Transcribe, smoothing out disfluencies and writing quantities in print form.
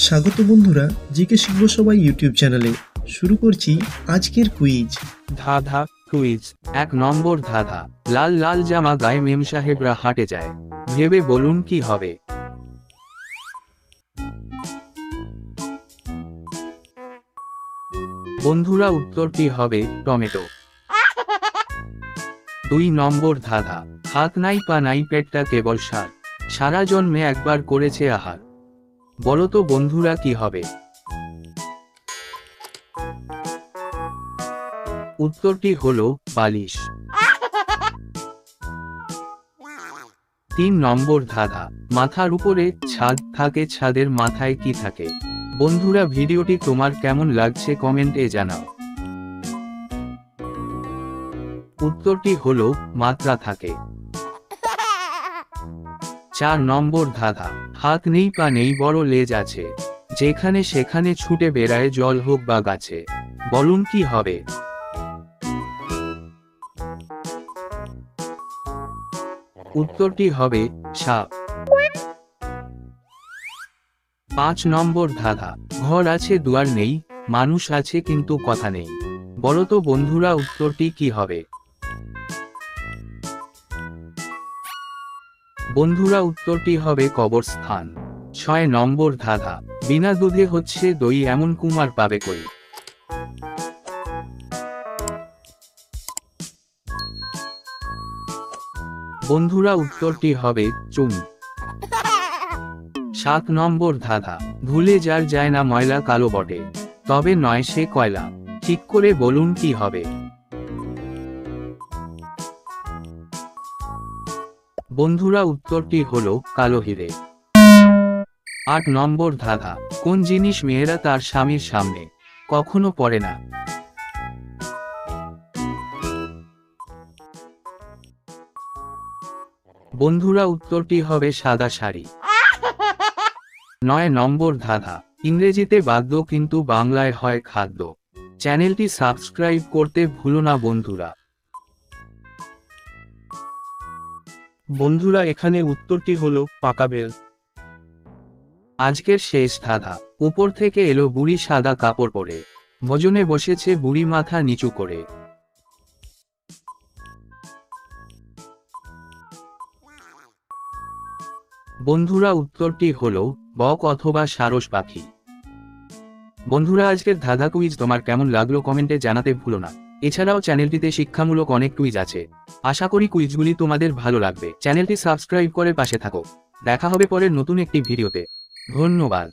স্বাগত বন্ধুরা, জিকে শিখব সবাই ইউটিউব চ্যানেলে। শুরু করছি আজকের কুইজ। ধাঁধা কুইজ। 1 নম্বর ধাঁধা। লাল লাল জামা গায়ে মেম সাহেবরা হাঁটে যায়, ভেবে বলুন কি হবে। বন্ধুরা উত্তরটি হবে টমেটো। 2 নম্বর ধাঁধা। হাত নাই পা নাই পেটটা কেবল সার, সারা জন্মে একবার করেছে আহার, বলো তো বন্ধুরা কি হবে। উত্তরটি হলো বালিশ। 3 নম্বর ধাঁধা। মাথার উপরে ছাদ থাকে, ছাদের মাথায় কি থাকে, বন্ধুরা ভিডিওটি তোমার কেমন লাগছে কমেন্টে জানাও। উত্তরটি হলো মাত্রা থাকে। 4 নম্বর ধাঁধা। হাত নেই পা নেই বড় লেজ আছে, যেখানে সেখানে ছুটে বেড়ায় জল হোক বা গাছে, বলুন কি হবে। উত্তরটি হবে সাপ। 5 নম্বর ধাঁধা। ঘর আছে দুয়ার নেই, মানুষ আছে কিন্তু কথা নেই, বলো তো বন্ধুরা উত্তরটি কি হবে। বন্ধুরা উত্তরটি হবে কবরস্থান। 6 নম্বর ধাঁধা। বিনা দুধে হচ্ছে দই, এমন কুমার পাবে কই, বন্ধুরা উত্তরটি হবে চুন। 7 নম্বর ধাঁধা। ভুলে যার যায় না ময়লা কালো বটে, তবে নয় সে কয়লা, ঠিক করে বলুন কি হবে। বন্ধুরা উত্তরটি হলো কালো হিরে। 8 নম্বর ধাঁধা। কোন জিনিস মেয়েরা তার স্বামীর সামনে কখনো পরে না, বন্ধুরা উত্তরটি হবে সাদা শাড়ি। 9 নম্বর ধাঁধা। ইংরেজিতে বাদ্য কিন্তু বাংলায় হয় খাদ্য, চ্যানেলটি সাবস্ক্রাইব করতে ভুলো না বন্ধুরা। বন্ধুরা এখানে উত্তরটি হলো পাকা বেল। আজকের শেষ ধাঁধা। উপর থেকে এলো বুড়ি সাদা কাপড় পরে, ভোজনে বসেছে বুড়ি মাথা নিচু করে, বন্ধুরা উত্তরটি হলো বক অথবা সারস পাখি। বন্ধুরা আজকের ধাঁধা কুইজ তোমার কেমন লাগলো কমেন্টে জানাতে ভুলো না। এছাড়াও চ্যানেলটিতে শিক্ষামূলক অনেক কুইজ আছে, আশা করি কুইজগুলি তোমাদের ভালো লাগবে। চ্যানেলটি সাবস্ক্রাইব করে পাশে থাকো। দেখা হবে পরের নতুন একটি ভিডিওতে। ধন্যবাদ।